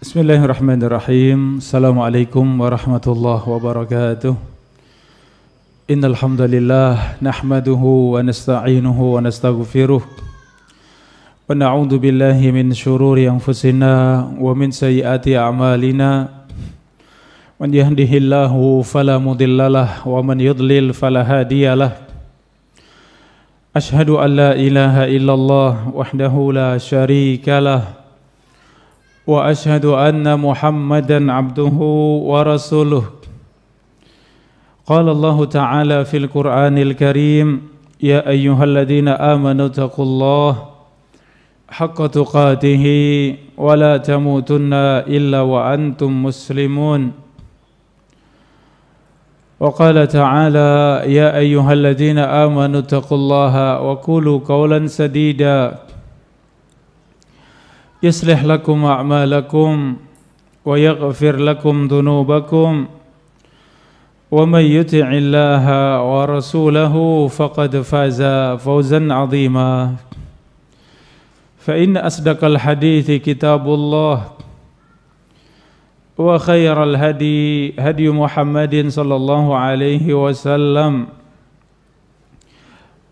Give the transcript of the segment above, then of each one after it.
Bismillahirrahmanirrahim. Assalamualaikum warahmatullahi wabarakatuh. Innal hamdalillah nahmaduhu wa nasta'inuhu wa nastaghfiruh wa na'udzu billahi min shururi anfusina wa min sayyiati a'malina. Man yahdihillahu fala mudhillalah wa man yudlil fala hadiyalah. Ashhadu an la ilaha illallah wahdahu la syarikalah wa ashhadu anna Muhammadan abduhu wa rasuluh. Qala Allah Ta'ala fil Qur'anil Karim, ya ayyuhalladzina amanu taqullaha haqqa tuqatih wa la tamutunna illa wa antum muslimun. وقال تعالى يا أيها الذين آمنوا اتقوا الله وقولوا قولا سديدا يصلح لكم أعمالكم ويغفر لكم ذنوبكم ومن يطع الله ورسوله فقد فاز فوزا عظيما فإن أصدق الحديث كتاب الله وخير الهدي هدي محمد صلى الله عليه وسلم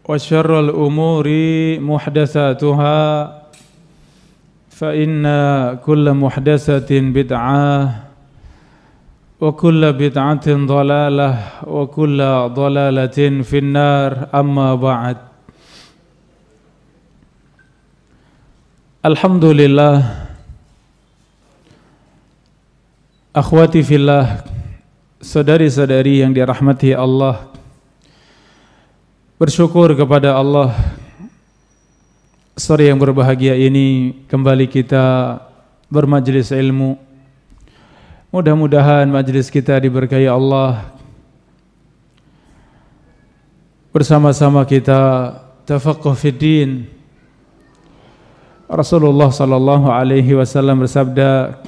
وشر الأمور محدثاتها فإن كل محدثة بدعة وكل بدعة ضلالة وكل ضلالة في النار أما بعد. Alhamdulillah, akhwati fillah, saudari-saudari yang dirahmati Allah, bersyukur kepada Allah, sore yang berbahagia ini kembali kita bermajlis ilmu. Mudah-mudahan majlis kita diberkahi Allah. Bersama-sama kita tafaqquh fid din. Rasulullah sallallahu alaihi wasallam bersabda,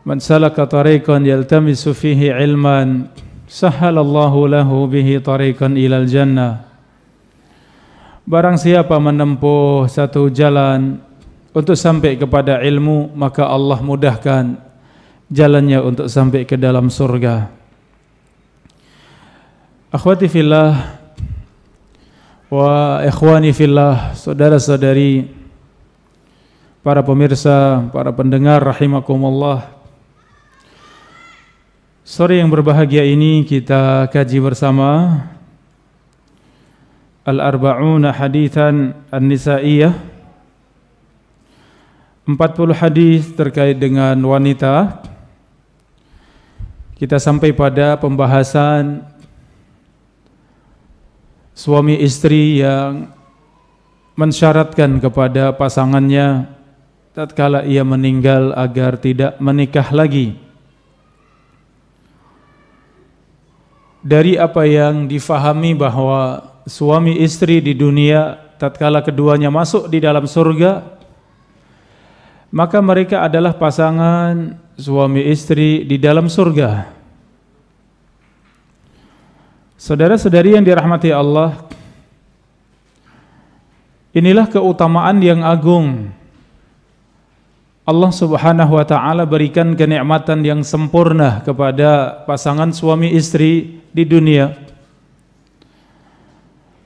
man salaka tariqan yaltamisu fihi ilman sahhalallahu lahu bihi tariqan ilal jannah. Barang siapa menempuh satu jalan untuk sampai kepada ilmu, maka Allah mudahkan jalannya untuk sampai ke dalam surga. Akhwati fillah wa ikhwani fillah, saudara-saudari, para pemirsa, para pendengar rahimakumullah. Sore yang berbahagia ini kita kaji bersama Al-Arba'una Hadithan An-Nisa'iyah, 40 hadis terkait dengan wanita. Kita sampai pada pembahasan suami istri yang mensyaratkan kepada pasangannya tatkala ia meninggal agar tidak menikah lagi. Dari apa yang difahami bahwa suami istri di dunia tatkala keduanya masuk di dalam surga, maka mereka adalah pasangan suami istri di dalam surga. Saudara-saudari yang dirahmati Allah, inilah keutamaan yang agung. Allah Subhanahu wa ta'ala berikan kenikmatan yang sempurna kepada pasangan suami istri di dunia.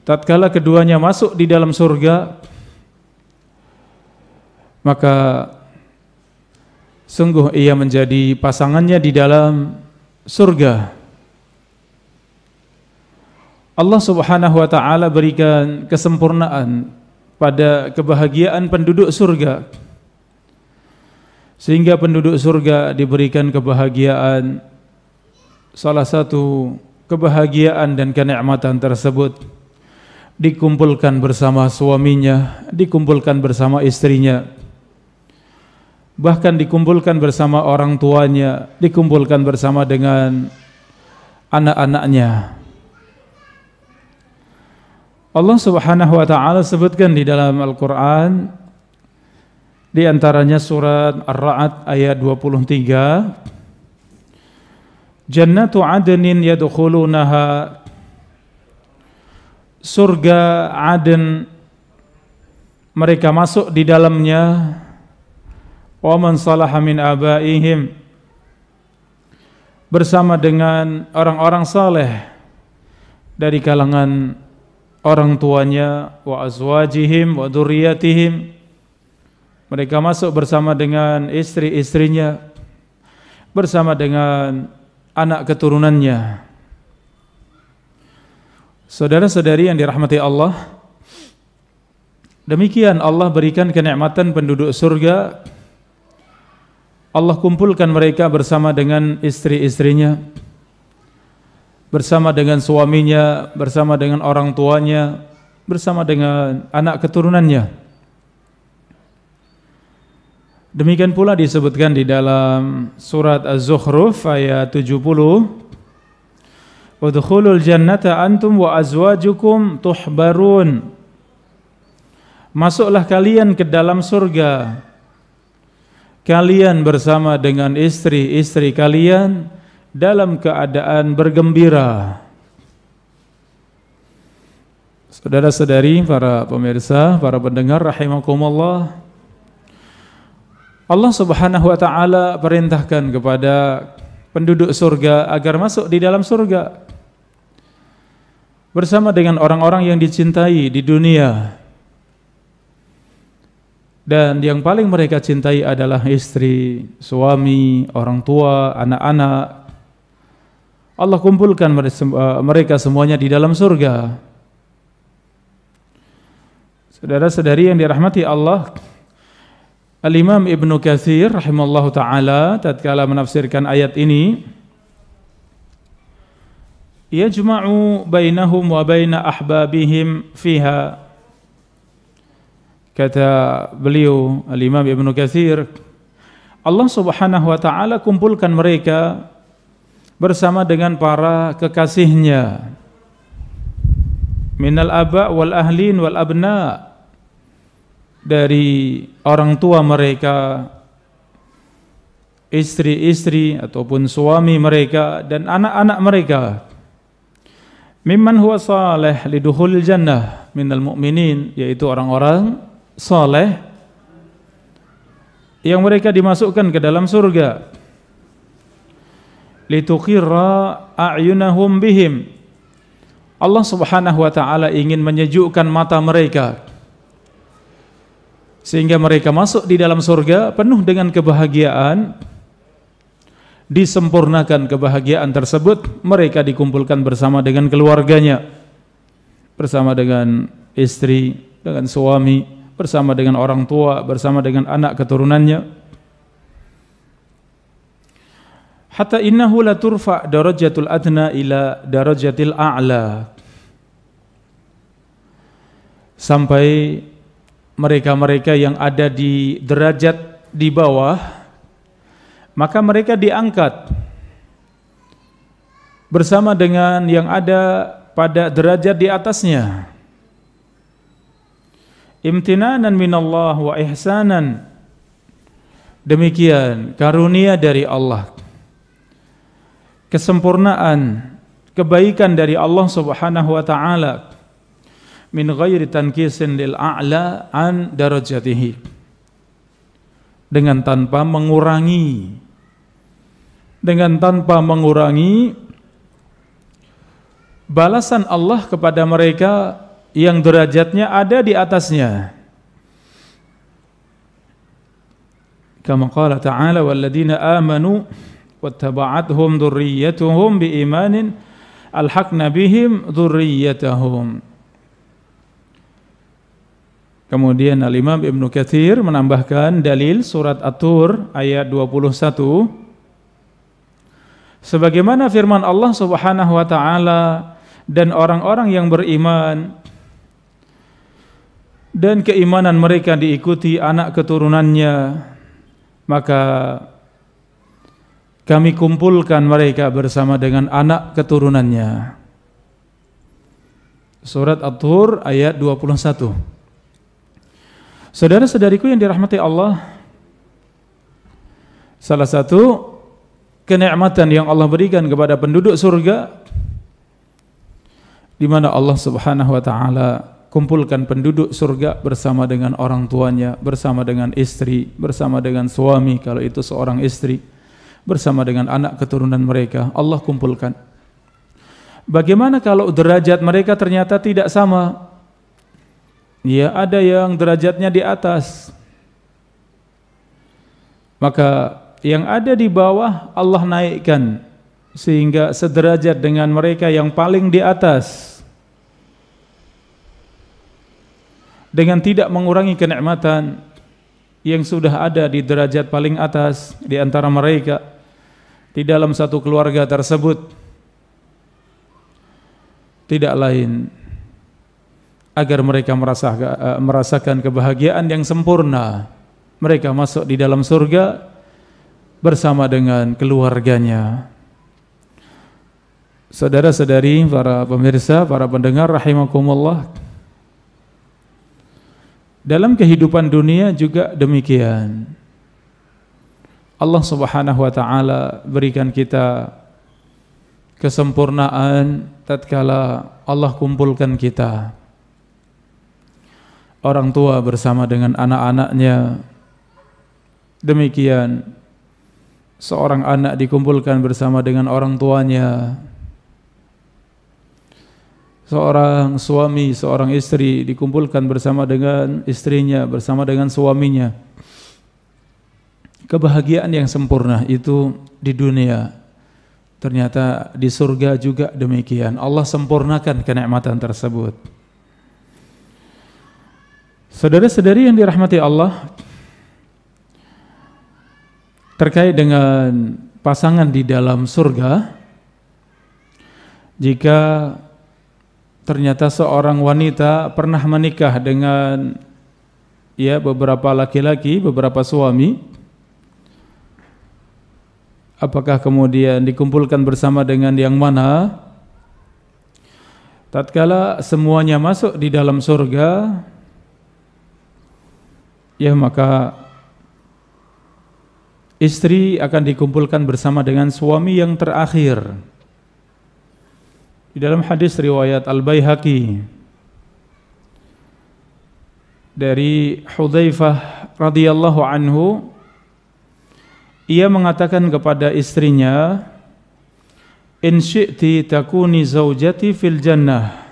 Tatkala keduanya masuk di dalam surga, maka sungguh ia menjadi pasangannya di dalam surga. Allah Subhanahu wa ta'ala berikan kesempurnaan pada kebahagiaan penduduk surga, sehingga penduduk surga diberikan kebahagiaan. Salah satu kebahagiaan dan kenikmatan tersebut dikumpulkan bersama suaminya, dikumpulkan bersama istrinya, bahkan dikumpulkan bersama orang tuanya, dikumpulkan bersama dengan anak-anaknya. Allah Subhanahu wa ta'ala sebutkan di dalam Al-Quran, di antaranya surat Ar-Ra'd ayat 23, Jannatu adnin yadkhulunaha, surga Aden mereka masuk di dalamnya wa man salaha min abaihim, bersama dengan orang-orang saleh dari kalangan orang tuanya, wa azwajihim wa dzurriyyatihim, mereka masuk bersama dengan istri-istrinya, bersama dengan anak keturunannya. Saudara-saudari yang dirahmati Allah, demikian Allah berikan kenikmatan penduduk surga. Allah kumpulkan mereka bersama dengan istri-istrinya, bersama dengan suaminya, bersama dengan orang tuanya, bersama dengan anak keturunannya. Demikian pula disebutkan di dalam surat Az-Zukhruf ayat 70, udkhulul jannata antum wa azwajukum tuhbarun, masuklah kalian ke dalam surga, kalian bersama dengan istri-istri kalian dalam keadaan bergembira. Saudara-saudari, para pemirsa, para pendengar rahimakumullah, Allah Subhanahu wa taala perintahkan kepada penduduk surga agar masuk di dalam surga bersama dengan orang-orang yang dicintai di dunia. Dan yang paling mereka cintai adalah istri, suami, orang tua, anak-anak. Allah kumpulkan mereka semuanya di dalam surga. Saudara-saudari yang dirahmati Allah, Al-Imam Ibnu Katsir rahimallahu taala tatkala menafsirkan ayat ini, yajma'u bainahum wa baina ahbabihim fiha. Kata beliau Al-Imam Ibnu Katsir, Allah Subhanahu wa taala kumpulkan mereka bersama dengan para kekasihnya, minal aba wal ahlin wal abna, dari orang tua mereka, istri-istri ataupun suami mereka dan anak-anak mereka, mimman huwa salih lidukhulil jannah minal mu'minin, yaitu orang-orang saleh yang mereka dimasukkan ke dalam surga, lituqirra a'yunahum bihim, Allah Subhanahu wa taala ingin menyejukkan mata mereka sehingga mereka masuk di dalam surga penuh dengan kebahagiaan. Disempurnakan kebahagiaan tersebut, mereka dikumpulkan bersama dengan keluarganya, bersama dengan istri, dengan suami, bersama dengan orang tua, bersama dengan anak keturunannya. Hatta innahu la turfa darajatul adna ila darajatil a'la, sampai mereka-mereka yang ada di derajat di bawah, maka mereka diangkat bersama dengan yang ada pada derajat di atasnya. Imtinanan minallah wa ihsanan, demikian karunia dari Allah, kesempurnaan, kebaikan dari Allah Subhanahu wa taala, min ghairi tankisin lil a'la an darajatihi, dengan tanpa mengurangi balasan Allah kepada mereka yang derajatnya ada di atasnya. Kama qala ta'ala, walladzina amanu wattaba'athum dzurriyyatuhum biimanin alhaqna bihim dzurriyyatahum. Kemudian Al-Imam Ibnu Katsir menambahkan dalil surat At-Tur ayat 21, sebagaimana firman Allah Subhanahu wa taala, dan orang-orang yang beriman dan keimanan mereka diikuti anak keturunannya, maka kami kumpulkan mereka bersama dengan anak keturunannya. Surat At-Tur ayat 21. Saudara-saudariku yang dirahmati Allah, salah satu kenikmatan yang Allah berikan kepada penduduk surga, di mana Allah Subhanahu wa taala kumpulkan penduduk surga bersama dengan orang tuanya, bersama dengan istri, bersama dengan suami kalau itu seorang istri, bersama dengan anak keturunan mereka, Allah kumpulkan. Bagaimana kalau derajat mereka ternyata tidak sama? Ya, ada yang derajatnya di atas. Maka yang ada di bawah Allah naikkan sehingga sederajat dengan mereka yang paling di atas, dengan tidak mengurangi kenikmatan yang sudah ada di derajat paling atas di antara mereka di dalam satu keluarga tersebut. Tidak lain agar mereka merasakan kebahagiaan yang sempurna. Mereka masuk di dalam surga bersama dengan keluarganya. Saudara-saudari, para pemirsa, para pendengar rahimakumullah, dalam kehidupan dunia juga demikian. Allah Subhanahu wa taala berikan kita kesempurnaan tatkala Allah kumpulkan kita. Orang tua bersama dengan anak-anaknya. Demikian seorang anak dikumpulkan bersama dengan orang tuanya. Seorang suami, seorang istri dikumpulkan bersama dengan istrinya, bersama dengan suaminya. Kebahagiaan yang sempurna itu di dunia. Ternyata di surga juga demikian. Allah sempurnakan kenikmatan tersebut. Saudara-saudari yang dirahmati Allah, terkait dengan pasangan di dalam surga, jika ternyata seorang wanita pernah menikah dengan beberapa laki-laki, beberapa suami, apakah kemudian dikumpulkan bersama dengan yang mana? Tatkala semuanya masuk di dalam surga, maka istri akan dikumpulkan bersama dengan suami yang terakhir. Di dalam hadis riwayat Al-Baihaqi dari Hudzaifah radhiyallahu anhu, ia mengatakan kepada istrinya, "In syi'ti takuni zaujati fil jannah."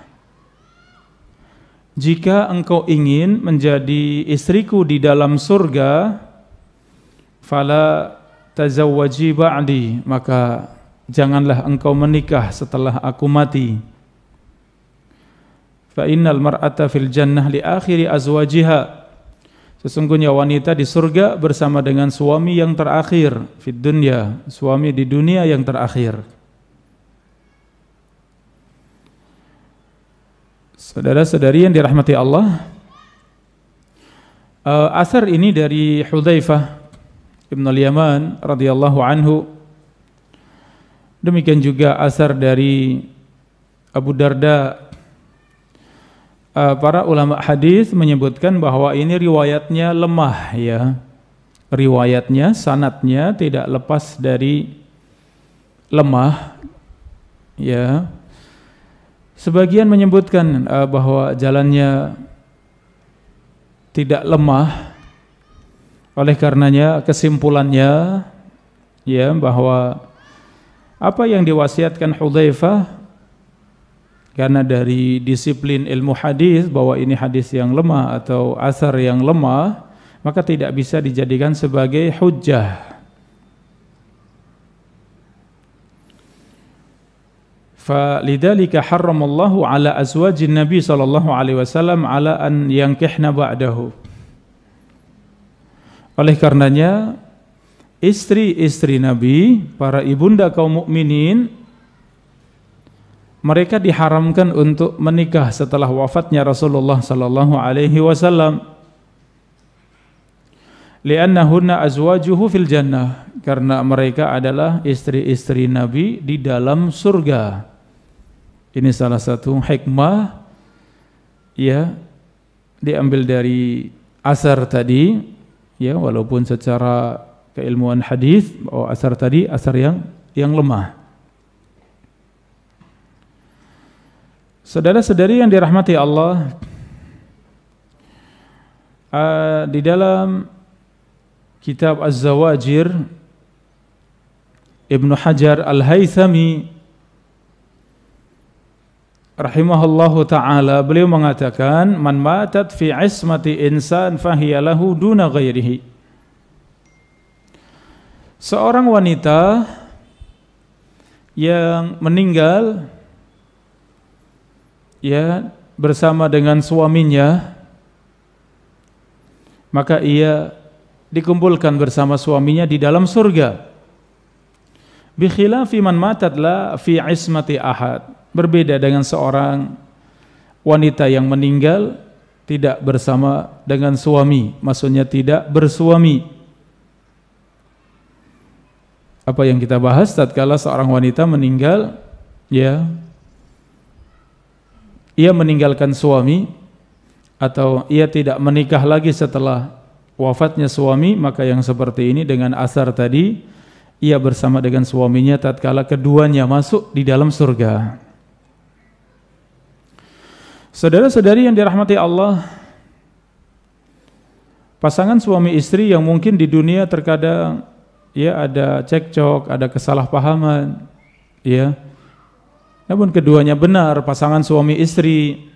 Jika engkau ingin menjadi istriku di dalam surga, fala tazawwaji ba'di, maka janganlah engkau menikah setelah aku mati. Fa innal mar'ata fil jannah li akhiri azwajiha. Sesungguhnya wanita di surga bersama dengan suami yang terakhir, fid dunya, suami di dunia yang terakhir. Saudara-saudari yang dirahmati Allah, asar ini dari Hudzaifah Ibn al-Yaman radhiyallahu anhu. Demikian juga asar dari Abu Darda. Para ulama hadis menyebutkan bahwa ini riwayatnya lemah, riwayatnya, sanadnya tidak lepas dari lemah, Sebagian menyebutkan bahwa jalannya tidak lemah. Oleh karenanya kesimpulannya bahwa apa yang diwasiatkan Hudzaifah, karena dari disiplin ilmu hadis bahwa ini hadis yang lemah atau asar yang lemah, maka tidak bisa dijadikan sebagai hujjah. Falidzalika harramallahu ala azwajin Nabi sallallahu alaihi wasallam ala an yankihna ba'dahu. Oleh karenanya istri-istri Nabi, para ibunda kaum mukminin, mereka diharamkan untuk menikah setelah wafatnya Rasulullah sallallahu alaihi wasallam. Li'annahunna azwajuhu fil jannah, karena mereka adalah istri-istri Nabi di dalam surga. Ini salah satu hikmah diambil dari asar tadi, walaupun secara keilmuan hadis bahwa asar tadi asar yang lemah. Saudara-saudari yang dirahmati Allah, Di dalam kitab Az-Zawajir, Ibnu Hajar Al-Haythami rahimahullahu ta'ala, beliau mengatakan, man matat fi ismati insan fahiya lahu duna ghairihi. Seorang wanita yang meninggal ya bersama dengan suaminya, maka ia dikumpulkan bersama suaminya di dalam surga. Bi khilafi man matat la fi ismati ahad. Berbeda dengan seorang wanita yang meninggal tidak bersama dengan suami, maksudnya tidak bersuami. Apa yang kita bahas tatkala seorang wanita meninggal, ya, ia meninggalkan suami atau ia tidak menikah lagi setelah wafatnya suami, maka yang seperti ini dengan asar tadi, ia bersama dengan suaminya tatkala keduanya masuk di dalam surga. Saudara-saudari yang dirahmati Allah, pasangan suami istri yang mungkin di dunia terkadang ya ada cekcok, ada kesalahpahaman, ya. Namun keduanya benar, pasangan suami istri,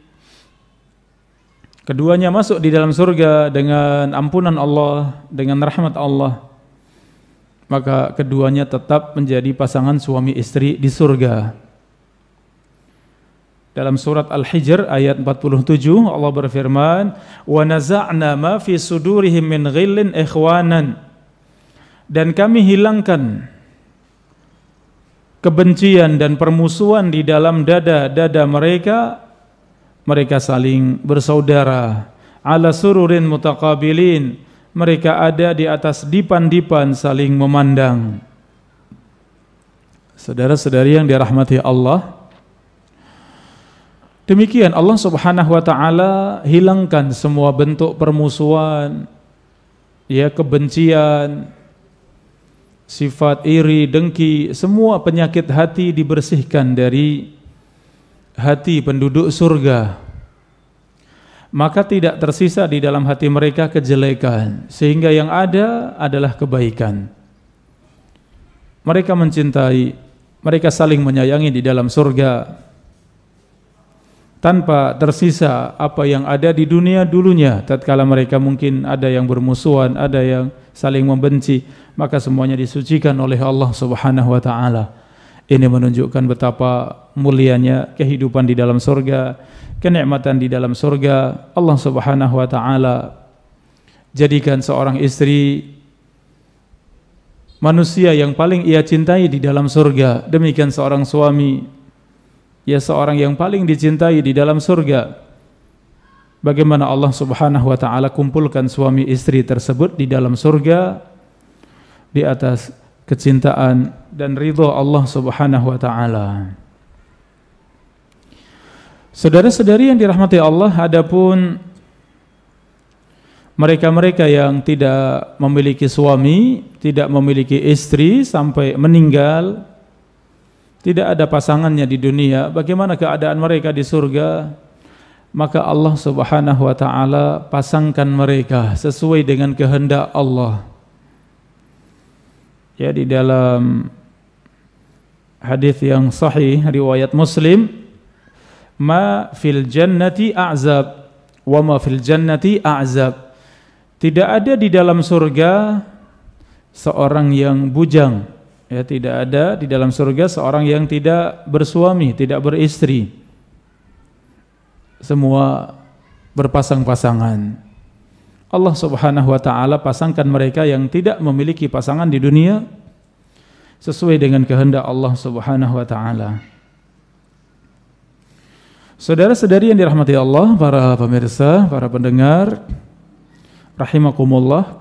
keduanya masuk di dalam surga dengan ampunan Allah, dengan rahmat Allah. Maka keduanya tetap menjadi pasangan suami istri di surga. Dalam surat Al-Hijr ayat 47 Allah berfirman, "Wa naza'na ma fi sudurihim min ghillin ikhwanan." Dan kami hilangkan kebencian dan permusuhan di dalam dada-dada mereka, mereka saling bersaudara. Ala sururin mutaqabilin, mereka ada di atas dipan-dipan saling memandang. Saudara-saudari yang dirahmati Allah, demikian Allah Subhanahu wa taala hilangkan semua bentuk permusuhan, ya, kebencian, sifat iri, dengki, semua penyakit hati dibersihkan dari hati penduduk surga. Maka tidak tersisa di dalam hati mereka kejelekan, sehingga yang ada adalah kebaikan. Mereka mencintai, mereka saling menyayangi di dalam surga, tanpa tersisa apa yang ada di dunia dulunya. Tatkala mereka mungkin ada yang bermusuhan, ada yang saling membenci, maka semuanya disucikan oleh Allah Subhanahu wa taala. Ini menunjukkan betapa mulianya kehidupan di dalam surga, kenikmatan di dalam surga. Allah Subhanahu wa taala jadikan seorang istri manusia yang paling ia cintai di dalam surga. Demikian seorang suami, ya, seorang yang paling dicintai di dalam surga. Bagaimana Allah Subhanahu wa taala kumpulkan suami istri tersebut di dalam surga di atas kecintaan dan ridha Allah Subhanahu wa taala. Saudara-saudari yang dirahmati Allah, adapun mereka-mereka yang tidak memiliki suami, tidak memiliki istri sampai meninggal, tidak ada pasangannya di dunia, bagaimana keadaan mereka di surga? Maka Allah Subhanahu wa taala pasangkan mereka sesuai dengan kehendak Allah. Ya, di dalam hadis yang sahih riwayat Muslim, ma fil jannati a'zab wa ma fil jannati a'zab. Tidak ada di dalam surga seorang yang bujang, ya, tidak ada di dalam surga seorang yang tidak bersuami, tidak beristri. Semua berpasang-pasangan. Allah Subhanahu wa taala pasangkan mereka yang tidak memiliki pasangan di dunia sesuai dengan kehendak Allah Subhanahu wa taala. Saudara-saudari yang dirahmati Allah, para pemirsa, para pendengar rahimakumullah,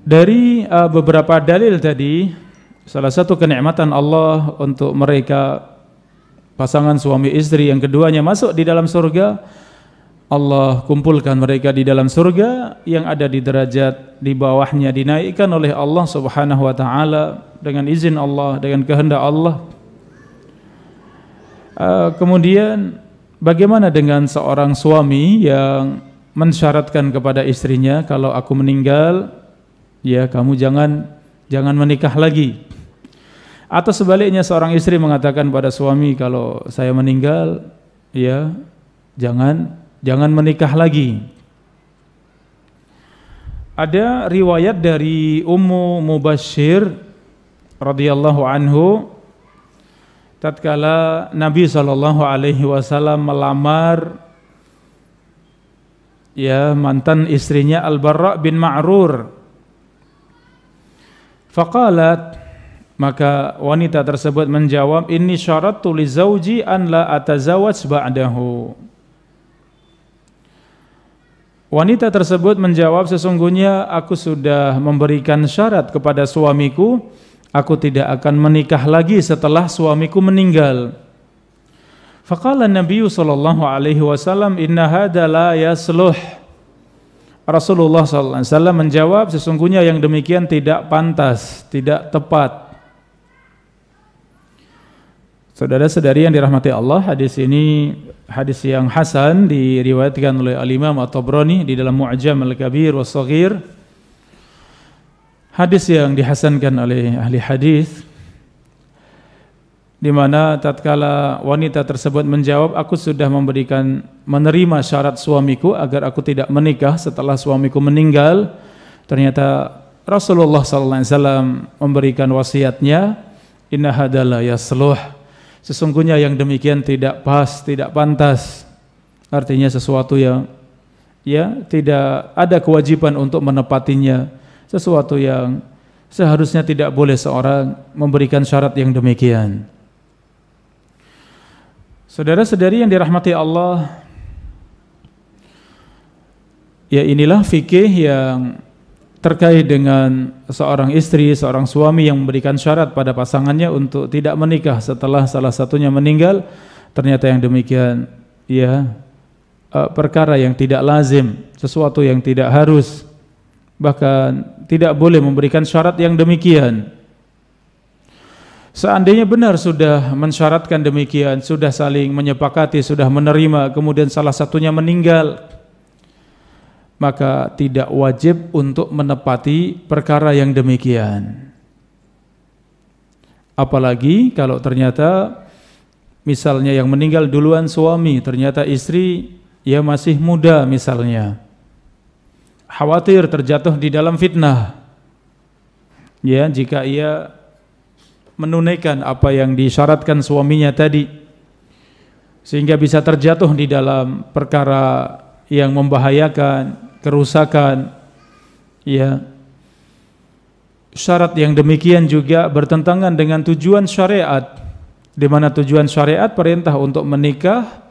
dari beberapa dalil tadi, salah satu kenikmatan Allah untuk mereka pasangan suami istri yang keduanya masuk di dalam surga, Allah kumpulkan mereka di dalam surga yang ada di derajat di bawahnya, dinaikkan oleh Allah Subhanahu wa taala dengan izin Allah, dengan kehendak Allah. Kemudian bagaimana dengan seorang suami yang mensyaratkan kepada istrinya, kalau aku meninggal, ya kamu jangan menikah lagi. Atau sebaliknya seorang istri mengatakan pada suami, kalau saya meninggal, ya jangan menikah lagi. Ada riwayat dari Ummu Mubashir radhiyallahu anhu, tatkala Nabi SAW melamar ya mantan istrinya Al-Barra bin Ma'rur. Faqalat, maka wanita tersebut menjawab, inni syarattu li zawji an la atazawwaj ba'dahu. Wanita tersebut menjawab, sesungguhnya aku sudah memberikan syarat kepada suamiku, aku tidak akan menikah lagi setelah suamiku meninggal. Faqala Nabi sallallahu alaihi wasallam, inna hadza la yasluh. Rasulullah sallallahu alaihi wasallam menjawab, sesungguhnya yang demikian tidak pantas, tidak tepat. Saudara-saudari yang dirahmati Allah, hadis ini hadis yang hasan, diriwayatkan oleh Al-Imam At-Tabrani di dalam Mu'jam Al-Kabir was-Shaghir. Hadis yang dihasankan oleh ahli hadis, di mana tatkala wanita tersebut menjawab, aku sudah menerima syarat suamiku agar aku tidak menikah setelah suamiku meninggal, ternyata Rasulullah sallallahu alaihi wasallam memberikan wasiatnya, inna hadza la yasluh. Sesungguhnya yang demikian tidak pas, tidak pantas. Artinya sesuatu yang ya tidak ada kewajiban untuk menepatinya, sesuatu yang seharusnya tidak boleh seorang memberikan syarat yang demikian. Saudara-saudari yang dirahmati Allah, ya inilah fikih yang terkait dengan seorang istri, seorang suami yang memberikan syarat pada pasangannya untuk tidak menikah setelah salah satunya meninggal. Ternyata yang demikian ya perkara yang tidak lazim, sesuatu yang tidak harus, bahkan tidak boleh memberikan syarat yang demikian. Seandainya benar sudah mensyaratkan demikian, sudah saling menyepakati, sudah menerima, kemudian salah satunya meninggal, maka tidak wajib untuk menepati perkara yang demikian. Apalagi kalau ternyata misalnya yang meninggal duluan suami, ternyata istri ya masih muda misalnya, khawatir terjatuh di dalam fitnah. Ya, jika ia menunaikan apa yang disyaratkan suaminya tadi, sehingga bisa terjatuh di dalam perkara yang membahayakan, kerusakan, ya, syarat yang demikian juga bertentangan dengan tujuan syariat, di mana tujuan syariat perintah untuk menikah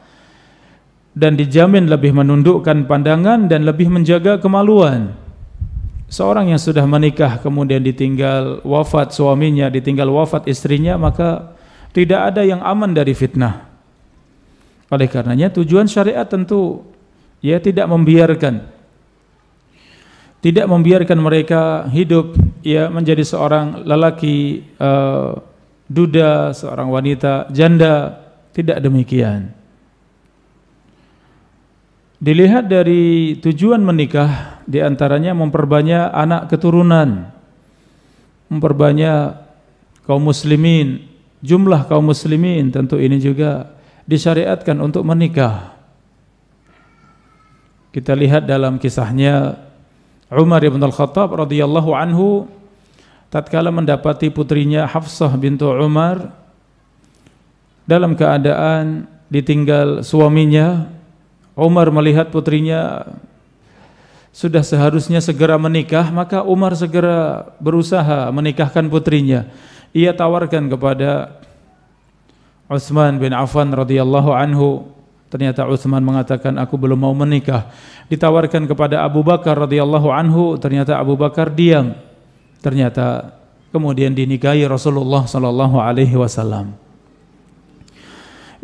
dan dijamin lebih menundukkan pandangan dan lebih menjaga kemaluan. Seorang yang sudah menikah kemudian ditinggal wafat suaminya, ditinggal wafat istrinya, maka tidak ada yang aman dari fitnah. Oleh karenanya tujuan syariat tentu ya tidak membiarkan mereka hidup ya menjadi seorang lelaki duda, seorang wanita janda, tidak demikian. Dilihat dari tujuan menikah, diantaranya memperbanyak anak keturunan, memperbanyak kaum muslimin, jumlah kaum muslimin, tentu ini juga disyariatkan untuk menikah. Kita lihat dalam kisahnya Umar bin Al-Khattab radhiyallahu anhu, tatkala mendapati putrinya Hafsah bintu Umar dalam keadaan ditinggal suaminya, Umar melihat putrinya sudah seharusnya segera menikah, maka Umar segera berusaha menikahkan putrinya. Ia tawarkan kepada Utsman bin Affan radhiyallahu anhu. Ternyata Utsman mengatakan, aku belum mau menikah. Ditawarkan kepada Abu Bakar radhiyallahu anhu, ternyata Abu Bakar diam. Ternyata kemudian dinikahi Rasulullah sallallahu alaihi wasallam.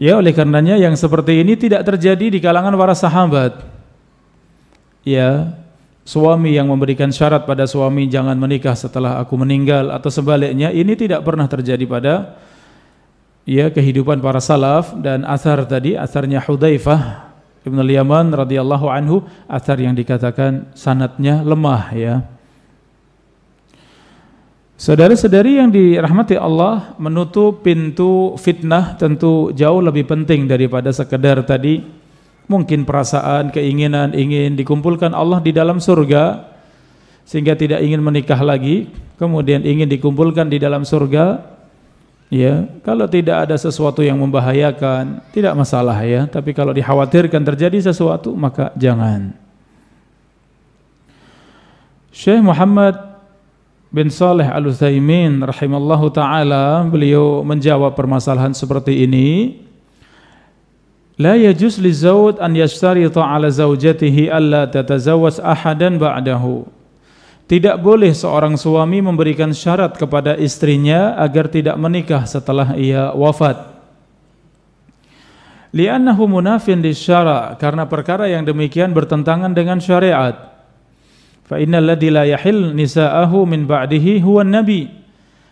Ya, oleh karenanya yang seperti ini tidak terjadi di kalangan para sahabat. Ya, suami yang memberikan syarat pada suami jangan menikah setelah aku meninggal atau sebaliknya, ini tidak pernah terjadi pada ya kehidupan para salaf. Dan asar tadi, asarnya Hudzaifah Ibnu Yaman radhiyallahu anhu, athar yang dikatakan sanadnya lemah ya. Saudara-saudari yang dirahmati Allah, menutup pintu fitnah tentu jauh lebih penting daripada sekedar tadi mungkin perasaan, keinginan ingin dikumpulkan Allah di dalam surga sehingga tidak ingin menikah lagi, kemudian ingin dikumpulkan di dalam surga. Ya, kalau tidak ada sesuatu yang membahayakan, tidak masalah ya, tapi kalau dikhawatirkan terjadi sesuatu maka jangan. Syekh Muhammad bin Shalih Al-Utsaimin rahimallahu taala, beliau menjawab permasalahan seperti ini. La yajuz li zawj an yashtarita ala zawjatihi alla tatazawwaj ahadan ba'dahu. Tidak boleh seorang suami memberikan syarat kepada istrinya agar tidak menikah setelah ia wafat. Li'annahu munafin lisyara', karena perkara yang demikian bertentangan dengan syariat. Fa innal ladzi la yahil nisa'ahu min ba'dihi huwa nabi.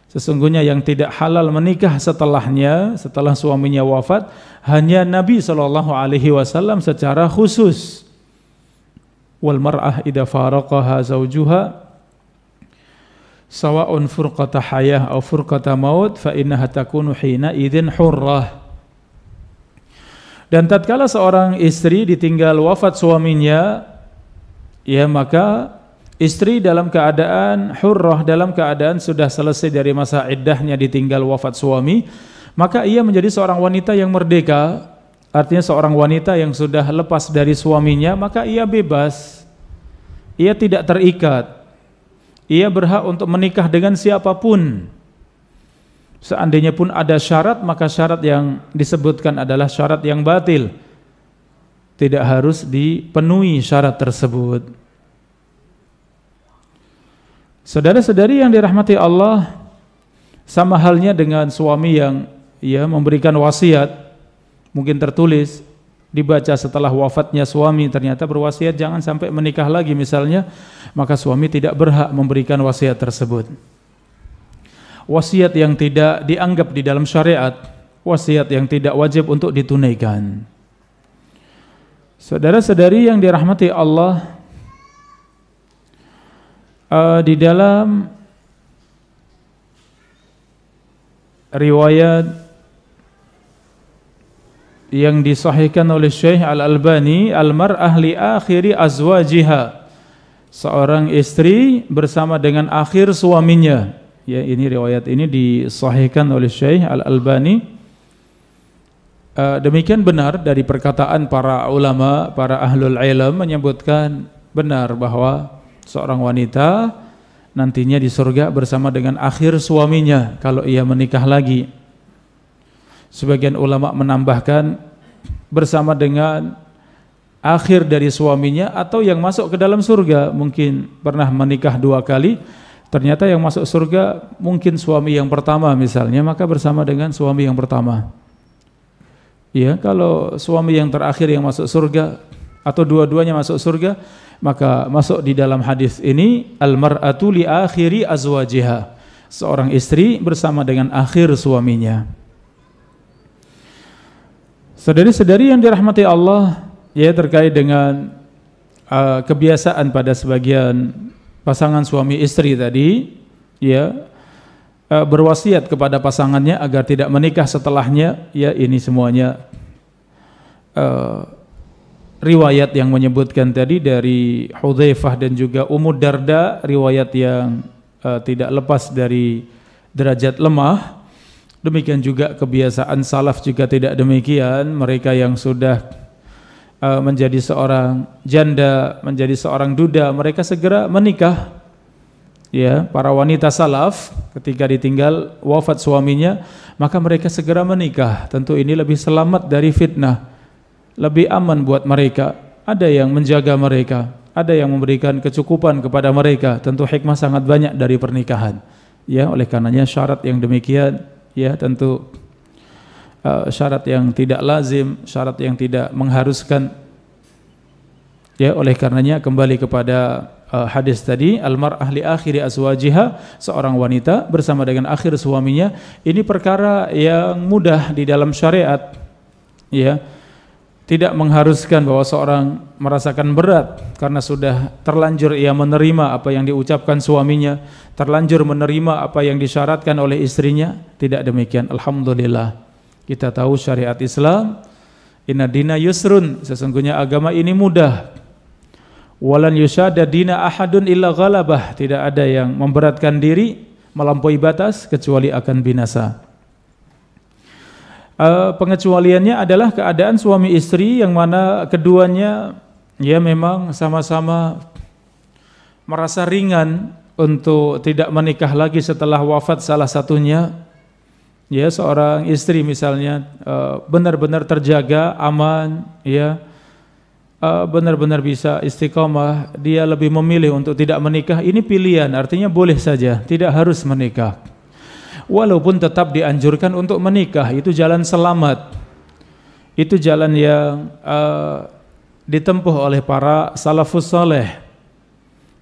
Sesungguhnya yang tidak halal menikah setelahnya, setelah suaminya wafat, hanya Nabi sallallahu alaihi wasallam secara khusus. Wal mar'ah idza faraqaha zawjuha sawa'un furqata hayah aw furqata maut fa innaha takunu hina idzin hurrah. Dan tatkala seorang istri ditinggal wafat suaminya, ya maka istri dalam keadaan hurrah, dalam keadaan sudah selesai dari masa iddahnya ditinggal wafat suami, maka ia menjadi seorang wanita yang merdeka. Artinya seorang wanita yang sudah lepas dari suaminya, maka ia bebas, ia tidak terikat, ia berhak untuk menikah dengan siapapun. Seandainya pun ada syarat, maka syarat yang disebutkan adalah syarat yang batil, tidak harus dipenuhi syarat tersebut. Saudara-saudari yang dirahmati Allah, sama halnya dengan suami yang memberikan wasiat, mungkin tertulis, dibaca setelah wafatnya suami, ternyata berwasiat jangan sampai menikah lagi misalnya, maka suami tidak berhak memberikan wasiat tersebut. Wasiat yang tidak dianggap di dalam syariat, wasiat yang tidak wajib untuk ditunaikan. Saudara-saudari yang dirahmati Allah, di dalam riwayat yang disahihkan oleh Syekh Al-Albani, al-mar'ah li akhiri azwajiha, seorang istri bersama dengan akhir suaminya. Ya, ini riwayat ini disahihkan oleh Syekh Al-Albani. Demikian benar dari perkataan para ulama, para ahlul ilm menyebutkan benar bahwa seorang wanita nantinya di surga bersama dengan akhir suaminya kalau ia menikah lagi. Sebagian ulama menambahkan bersama dengan akhir dari suaminya atau yang masuk ke dalam surga. Mungkin pernah menikah 2 kali, ternyata yang masuk surga mungkin suami yang pertama misalnya, maka bersama dengan suami yang pertama. Ya, kalau suami yang terakhir yang masuk surga atau dua-duanya masuk surga, maka masuk di dalam hadis ini al-mar'atu li akhiri azwajiha, seorang istri bersama dengan akhir suaminya. Saudari-saudari yang dirahmati Allah, ya, terkait dengan kebiasaan pada sebagian pasangan suami istri tadi, ya, berwasiat kepada pasangannya agar tidak menikah setelahnya, ya, ini semuanya riwayat yang menyebutkan tadi dari Hudzaifah dan juga Ummu Darda, riwayat yang tidak lepas dari derajat lemah. Demikian juga kebiasaan salaf juga tidak demikian. Mereka yang sudah menjadi seorang janda, menjadi seorang duda, mereka segera menikah. Ya, para wanita salaf ketika ditinggal wafat suaminya, maka mereka segera menikah. Tentu ini lebih selamat dari fitnah, lebih aman buat mereka. Ada yang menjaga mereka, ada yang memberikan kecukupan kepada mereka. Tentu hikmah sangat banyak dari pernikahan. Ya, oleh karenanya syarat yang demikian, ya, tentu syarat yang tidak lazim, syarat yang tidak mengharuskan. Ya, oleh karenanya kembali kepada hadis tadi, al-mar'ah li akhiri azwajiha, seorang wanita bersama dengan akhir suaminya. Ini perkara yang mudah di dalam syariat. Ya, tidak mengharuskan bahwa seorang merasakan berat karena sudah terlanjur ia menerima apa yang diucapkan suaminya, terlanjur menerima apa yang disyaratkan oleh istrinya. Tidak demikian. Alhamdulillah, kita tahu syariat Islam, inna dina yusrun, sesungguhnya agama ini mudah. Walan yusyadda dina ahadun illa ghalabah, tidak ada yang memberatkan diri melampaui batas kecuali akan binasa. Pengecualiannya adalah keadaan suami istri yang mana keduanya ya memang sama-sama merasa ringan untuk tidak menikah lagi setelah wafat salah satunya. Ya, seorang istri misalnya benar-benar terjaga, aman, ya, benar-benar bisa istiqomah, dia lebih memilih untuk tidak menikah. Ini pilihan, artinya boleh saja, tidak harus menikah. Walaupun tetap dianjurkan untuk menikah, itu jalan selamat. Itu jalan yang ditempuh oleh para salafus saleh.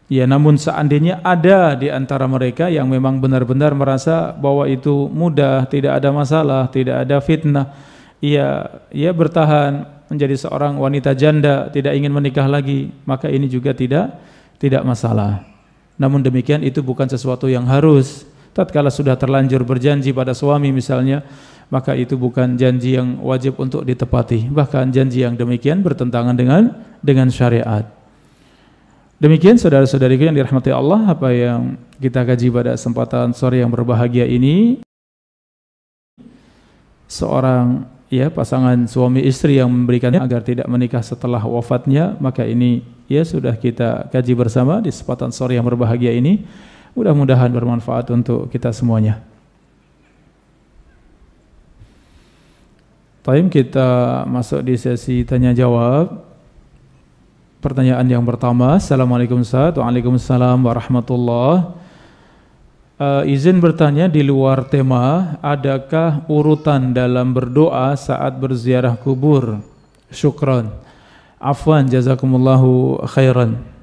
Ya, namun seandainya ada di antara mereka yang memang benar-benar merasa bahwa itu mudah, tidak ada masalah, tidak ada fitnah, ia bertahan menjadi seorang wanita janda, tidak ingin menikah lagi, maka ini juga tidak masalah. Namun demikian itu bukan sesuatu yang harus. Tatkala sudah terlanjur berjanji pada suami misalnya, maka itu bukan janji yang wajib untuk ditepati. Bahkan janji yang demikian bertentangan dengan syariat. Demikian saudara-saudariku yang dirahmati Allah, apa yang kita kaji pada kesempatan sore yang berbahagia ini. Seorang pasangan suami istri yang memberikannya agar tidak menikah setelah wafatnya, maka ini sudah kita kaji bersama di kesempatan sore yang berbahagia ini. Mudah-mudahan bermanfaat untuk kita semuanya. Taim, kita masuk di sesi tanya jawab. Pertanyaan yang pertama, Assalamualaikum Ustaz. Waalaikumsalam warahmatullahi. Izin bertanya di luar tema, adakah urutan dalam berdoa saat berziarah kubur? Syukran. Afwan, jazakumullahu khairan.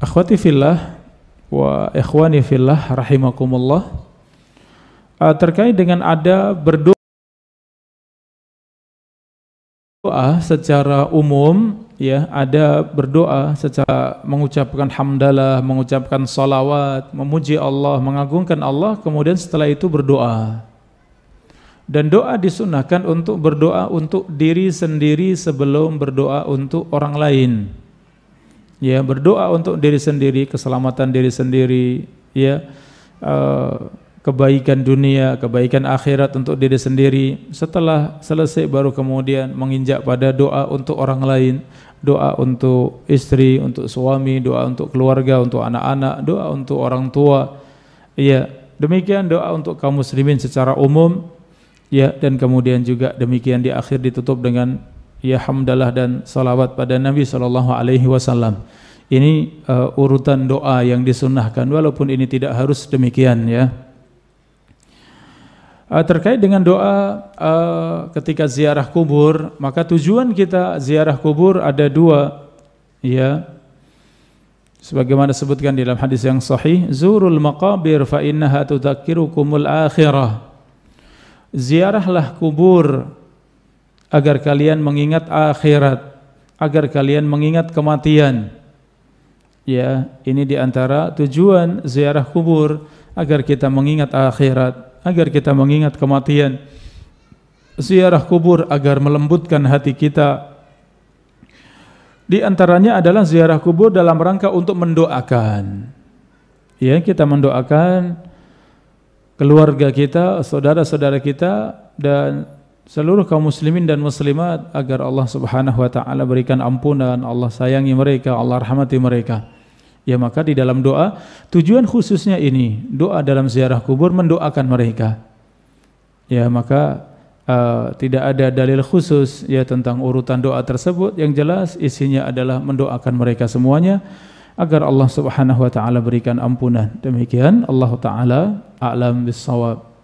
Akhwati fillah wa ikhwani fillah rahimakumullah. Terkait dengan ada berdoa secara umum, ada berdoa secara mengucapkan hamdalah, mengucapkan salawat, memuji Allah, mengagungkan Allah, kemudian setelah itu berdoa. Dan doa disunahkan untuk berdoa untuk diri sendiri sebelum berdoa untuk orang lain. Ya, berdoa untuk diri sendiri, keselamatan diri sendiri, kebaikan dunia, kebaikan akhirat untuk diri sendiri. Setelah selesai baru kemudian menginjak pada doa untuk orang lain, doa untuk istri, untuk suami, doa untuk keluarga, untuk anak-anak, doa untuk orang tua. Ya, demikian doa untuk kaum muslimin secara umum. Ya, dan kemudian juga demikian di akhir ditutup dengan hamdalah dan salawat pada Nabi SAW. Ini urutan doa yang disunnahkan, walaupun ini tidak harus demikian ya. Terkait dengan doa ketika ziarah kubur, maka tujuan kita ziarah kubur ada dua, ya. Sebagaimana disebutkan dalam hadis yang sahih, zurul maqabir fa innaha tudzakirukumul akhirah. Ziarahlah kubur agar kalian mengingat akhirat, agar kalian mengingat kematian. Ya, ini diantara tujuan ziarah kubur, agar kita mengingat akhirat, agar kita mengingat kematian. Ziarah kubur agar melembutkan hati kita. Di antaranya adalah ziarah kubur dalam rangka untuk mendoakan. Ya, kita mendoakan keluarga kita, saudara-saudara kita, dan seluruh kaum muslimin dan muslimat agar Allah Subhanahu wa taala berikan ampunan, Allah sayangi mereka, Allah rahmati mereka. Ya, maka di dalam doa tujuan khususnya ini, doa dalam ziarah kubur mendoakan mereka. Ya, maka tidak ada dalil khusus ya tentang urutan doa tersebut, yang jelas isinya adalah mendoakan mereka semuanya agar Allah Subhanahu wa taala berikan ampunan. Demikian, Allah taala a'lam bis-shawab.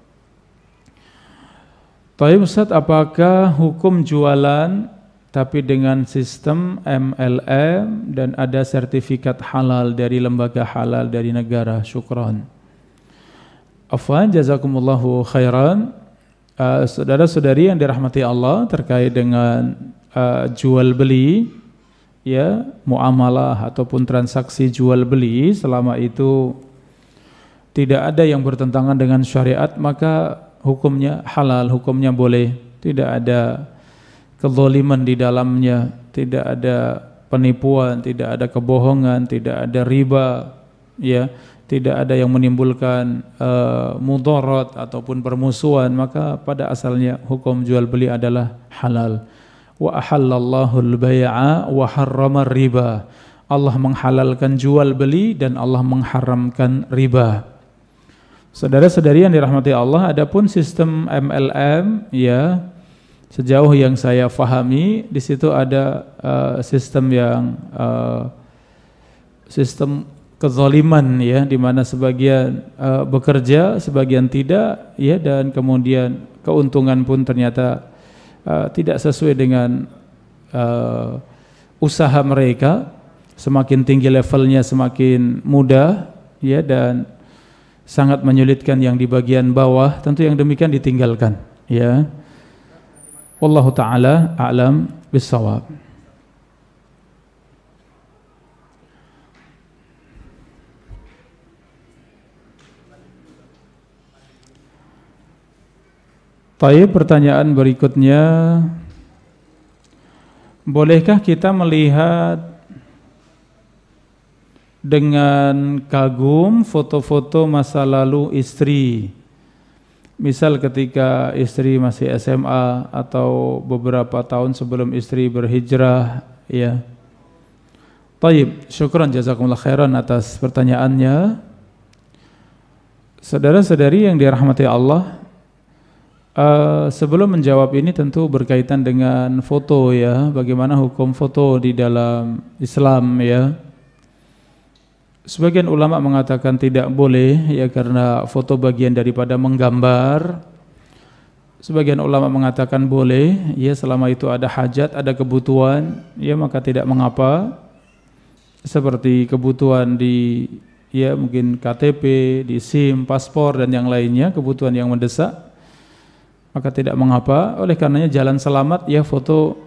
Baik Ustaz, apakah hukum jualan tapi dengan sistem MLM dan ada sertifikat halal dari lembaga halal dari negara? Syukran. Afwan, jazakumullahu khairan. saudara-saudari yang dirahmati Allah, terkait dengan jual beli, ya, muamalah ataupun transaksi jual beli, selama itu tidak ada yang bertentangan dengan syariat, maka hukumnya halal, hukumnya boleh. Tidak ada kezaliman di dalamnya, tidak ada penipuan, tidak ada kebohongan, tidak ada riba, ya, tidak ada yang menimbulkan mudarat ataupun permusuhan, maka pada asalnya hukum jual beli adalah halal. Wa ahallallahu al-bai'a wa harrama riba. Allah menghalalkan jual beli dan Allah mengharamkan riba. Saudara-saudari yang dirahmati Allah, adapun sistem MLM, ya, sejauh yang saya fahami di situ ada sistem yang sistem kezaliman, ya, di mana sebagian bekerja, sebagian tidak, ya, dan kemudian keuntungan pun ternyata tidak sesuai dengan usaha mereka. Semakin tinggi levelnya semakin mudah, ya, dan sangat menyulitkan yang di bagian bawah. Tentu yang demikian ditinggalkan, ya. Wallahu ta'ala a'lam bis-shawab. Baik, pertanyaan berikutnya, bolehkah kita melihat dengan kagum foto-foto masa lalu istri? Misal ketika istri masih SMA atau beberapa tahun sebelum istri berhijrah, ya. Baik, syukran jazakumullah khairan atas pertanyaannya. Saudara-saudari yang dirahmati Allah, sebelum menjawab ini tentu berkaitan dengan foto, ya. Bagaimana hukum foto di dalam Islam, ya. Sebagian ulama mengatakan tidak boleh, ya, karena foto bagian daripada menggambar. Sebagian ulama mengatakan boleh, ya, selama itu ada hajat, ada kebutuhan, ya, maka tidak mengapa. Seperti kebutuhan di, ya, mungkin KTP, di SIM, paspor dan yang lainnya, kebutuhan yang mendesak, maka tidak mengapa. Oleh karenanya jalan selamat, ya, foto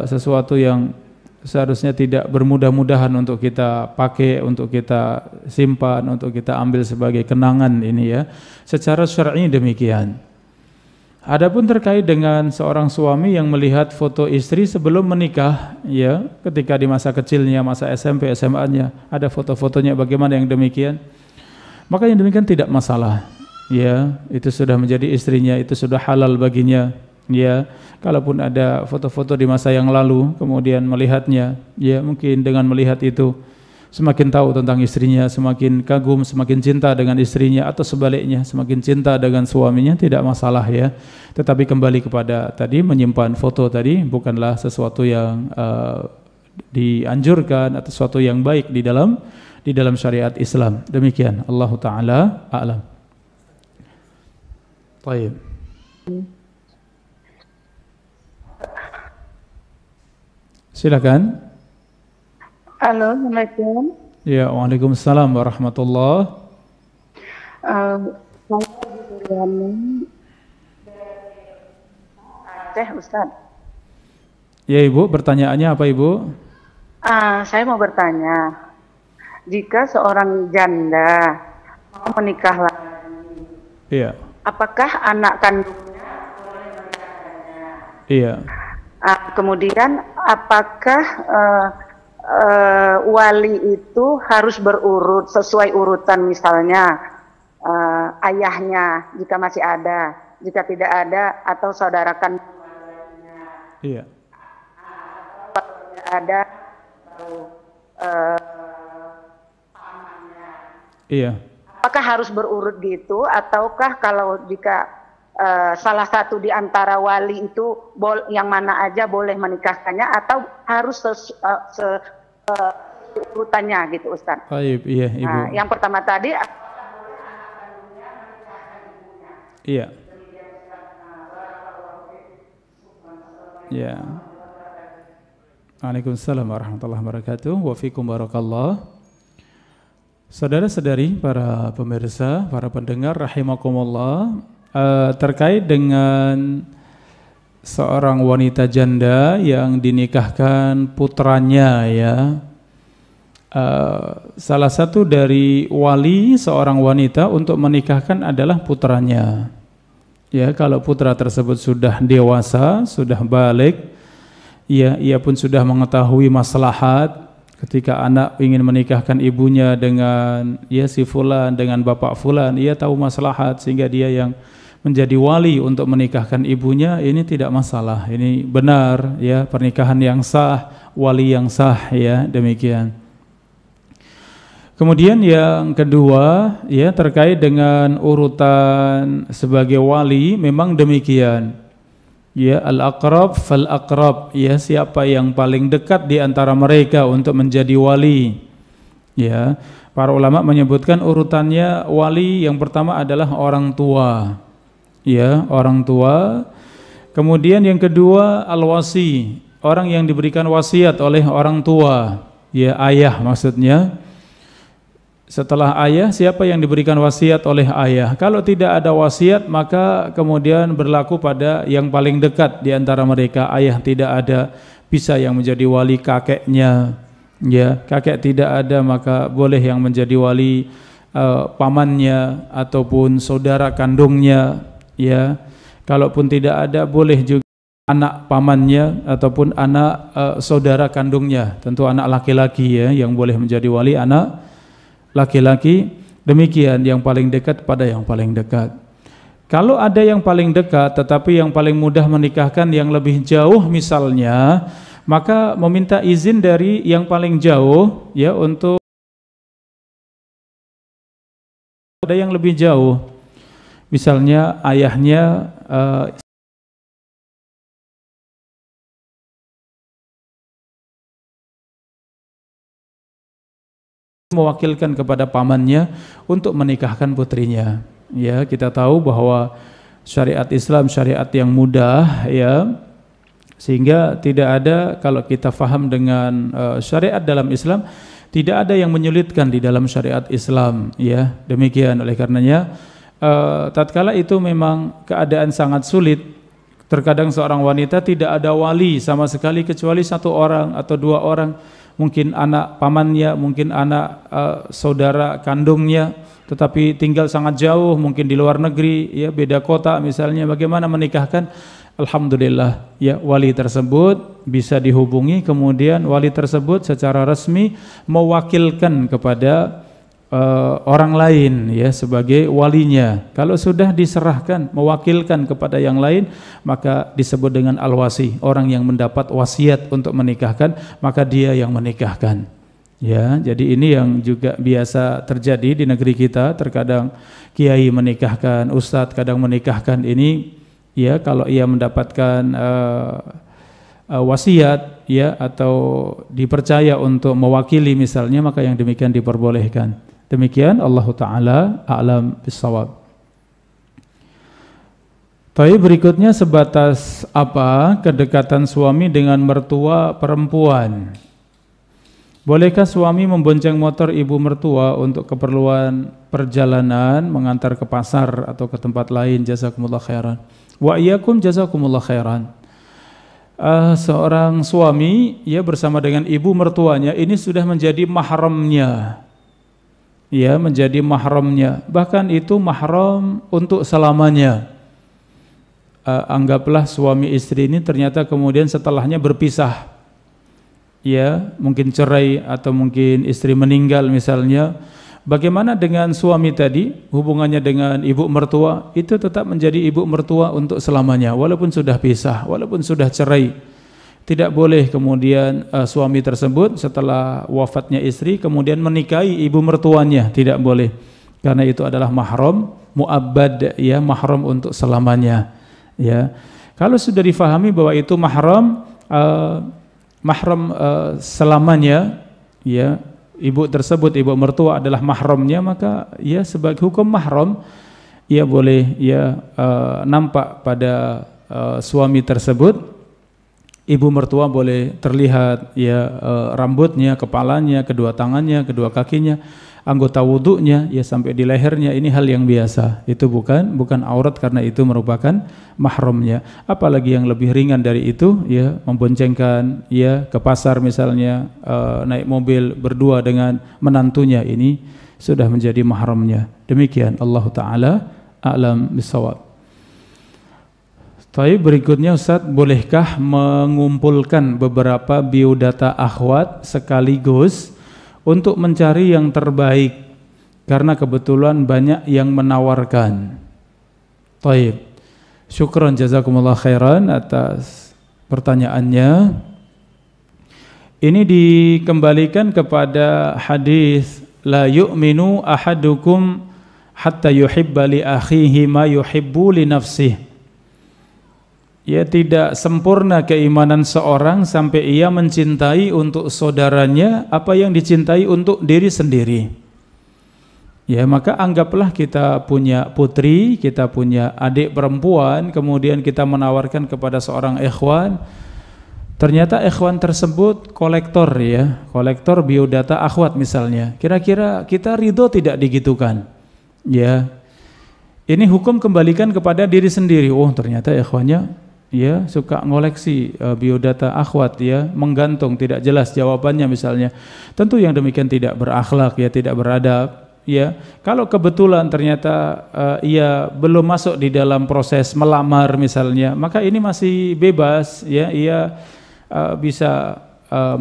sesuatu yang seharusnya tidak bermudah-mudahan untuk kita pakai, untuk kita simpan, untuk kita ambil sebagai kenangan ini, ya. Secara syar'i demikian. Adapun terkait dengan seorang suami yang melihat foto istri sebelum menikah, ya, ketika di masa kecilnya, masa SMP, SMA-nya, ada foto-fotonya, bagaimana yang demikian? Maka yang demikian tidak masalah, ya. Itu sudah menjadi istrinya, itu sudah halal baginya, ya. Kalaupun ada foto-foto di masa yang lalu kemudian melihatnya, ya, mungkin dengan melihat itu semakin tahu tentang istrinya, semakin kagum, semakin cinta dengan istrinya, atau sebaliknya semakin cinta dengan suaminya, tidak masalah, ya. Tetapi kembali kepada tadi, menyimpan foto tadi bukanlah sesuatu yang dianjurkan atau sesuatu yang baik di dalam syariat Islam. Demikian, Allahu taala a'lam. Baik. Silakan. Halo, Assalamualaikum. Ya, waalaikumsalam warahmatullahi. Saya Aceh, Ustaz. Ya, Ibu, pertanyaannya apa, Ibu? Saya mau bertanya, jika seorang janda mau menikah lagi, Iya. apakah anak kandungnya boleh menikahnya? Iya. Kemudian apakah wali itu harus berurut sesuai urutan, misalnya ayahnya jika masih ada, jika tidak ada, atau saudara kandungnya. Iya. Kalau tidak ada, pamannya. Iya. Apakah harus berurut gitu, ataukah kalau jika salah satu di antara wali itu yang mana aja boleh menikahkannya, atau harus urutannya gitu, Ustaz? Baik, iya, Ibu. Yang pertama tadi, iya. Ya. Waalaikumsalam warahmatullahi wabarakatuh. Wa fikum barakallah. Saudara-saudari, para pemirsa, para pendengar rahimakumullah, terkait dengan seorang wanita janda yang dinikahkan putranya ya. Salah satu dari wali seorang wanita untuk menikahkan adalah putranya. Ya, kalau putra tersebut sudah dewasa, sudah balik, ya, ia pun sudah mengetahui maslahat ketika anak ingin menikahkan ibunya dengan ya si fulan, dengan bapak fulan, ia tahu maslahat sehingga dia yang menjadi wali untuk menikahkan ibunya, ini tidak masalah. Ini benar ya, pernikahan yang sah, wali yang sah ya, demikian. Kemudian yang kedua ya terkait dengan urutan sebagai wali memang demikian. Ya, al-aqrab fal-aqrab, ya siapa yang paling dekat di antara mereka untuk menjadi wali. Ya, para ulama menyebutkan urutannya wali yang pertama adalah orang tua. Ya, orang tua. Kemudian yang kedua al-wasi, orang yang diberikan wasiat oleh orang tua. Ya, ayah maksudnya. Setelah ayah, siapa yang diberikan wasiat oleh ayah? Kalau tidak ada wasiat, maka kemudian berlaku pada yang paling dekat di antara mereka. Ayah tidak ada, bisa yang menjadi wali kakeknya. Ya, kakek tidak ada, maka boleh yang menjadi wali pamannya ataupun saudara kandungnya. Ya, kalaupun tidak ada, boleh juga anak pamannya ataupun anak saudara kandungnya. Tentu anak laki-laki ya yang boleh menjadi wali, anak laki-laki. Demikian yang paling dekat pada yang paling dekat. Kalau ada yang paling dekat tetapi yang paling mudah menikahkan yang lebih jauh misalnya, maka meminta izin dari yang paling jauh ya untuk ada yang lebih jauh. Misalnya ayahnya mewakilkan kepada pamannya untuk menikahkan putrinya. Ya, kita tahu bahwa syariat Islam syariat yang mudah ya, sehingga tidak ada, kalau kita faham dengan syariat dalam Islam, tidak ada yang menyulitkan di dalam syariat Islam ya. Demikian, oleh karenanya tatkala itu memang keadaan sangat sulit, terkadang seorang wanita tidak ada wali sama sekali kecuali satu orang atau dua orang, mungkin anak pamannya, mungkin anak saudara kandungnya, tetapi tinggal sangat jauh, mungkin di luar negeri, ya beda kota misalnya. Bagaimana menikahkan? Alhamdulillah, ya wali tersebut bisa dihubungi, kemudian wali tersebut secara resmi mewakilkan kepada orang lain ya sebagai walinya. Kalau sudah diserahkan, mewakilkan kepada yang lain, maka disebut dengan al-wasi, orang yang mendapat wasiat untuk menikahkan, maka dia yang menikahkan. Ya, jadi ini yang juga biasa terjadi di negeri kita. Terkadang kiai menikahkan, ustadz kadang menikahkan. Ini ya kalau ia mendapatkan wasiat ya atau dipercaya untuk mewakili misalnya, maka yang demikian diperbolehkan. Demikian, Allah Ta'ala a'lam bissawab. Tapi berikutnya, sebatas apa kedekatan suami dengan mertua perempuan? Bolehkah suami membonceng motor ibu mertua untuk keperluan perjalanan, mengantar ke pasar atau ke tempat lain? Jazakumullah khairan. Wa iyyakum jazakumullah khairan. Seorang suami ya bersama dengan ibu mertuanya ini sudah menjadi mahramnya. Ya, menjadi mahramnya, bahkan itu mahram untuk selamanya. Anggaplah suami istri ini ternyata kemudian setelahnya berpisah, ya mungkin cerai atau mungkin istri meninggal misalnya. Bagaimana dengan suami tadi? Hubungannya dengan ibu mertua itu tetap menjadi ibu mertua untuk selamanya, walaupun sudah pisah, walaupun sudah cerai. Tidak boleh kemudian suami tersebut setelah wafatnya istri kemudian menikahi ibu mertuanya, tidak boleh, karena itu adalah mahram muabbad ya, mahram untuk selamanya ya. Kalau sudah difahami bahwa itu mahram selamanya ya, ibu tersebut, ibu mertua adalah mahramnya, maka ya sebagai hukum mahram ia boleh ya nampak pada suami tersebut. Ibu mertua boleh terlihat ya rambutnya, kepalanya, kedua tangannya, kedua kakinya, anggota wudhunya ya sampai di lehernya, ini hal yang biasa. Itu bukan aurat karena itu merupakan mahramnya. Apalagi yang lebih ringan dari itu ya, memboncengkan ya ke pasar misalnya, naik mobil berdua dengan menantunya, ini sudah menjadi mahramnya. Demikian, Allah taala a'lam bissawab. Baik, berikutnya Ustaz, bolehkah mengumpulkan beberapa biodata akhwat sekaligus untuk mencari yang terbaik karena kebetulan banyak yang menawarkan? Baik, syukran jazakumullah khairan atas pertanyaannya. Ini dikembalikan kepada hadis la yu'minu ahadukum hatta yuhibba li akhihi ma yuhibbu li nafsihi. Ya, tidak sempurna keimanan seorang sampai ia mencintai untuk saudaranya apa yang dicintai untuk diri sendiri. Ya, maka anggaplah kita punya putri, kita punya adik perempuan, kemudian kita menawarkan kepada seorang ikhwan. Ternyata ikhwan tersebut kolektor ya, kolektor biodata akhwat misalnya. Kira-kira kita ridho tidak digitukan? Ya, ini hukum kembalikan kepada diri sendiri. Oh, ternyata ikhwannya ya suka ngoleksi biodata akhwat ya, menggantung tidak jelas jawabannya misalnya. Tentu yang demikian tidak berakhlak ya, tidak beradab ya. Kalau kebetulan ternyata ia belum masuk di dalam proses melamar misalnya, maka ini masih bebas ya, ia bisa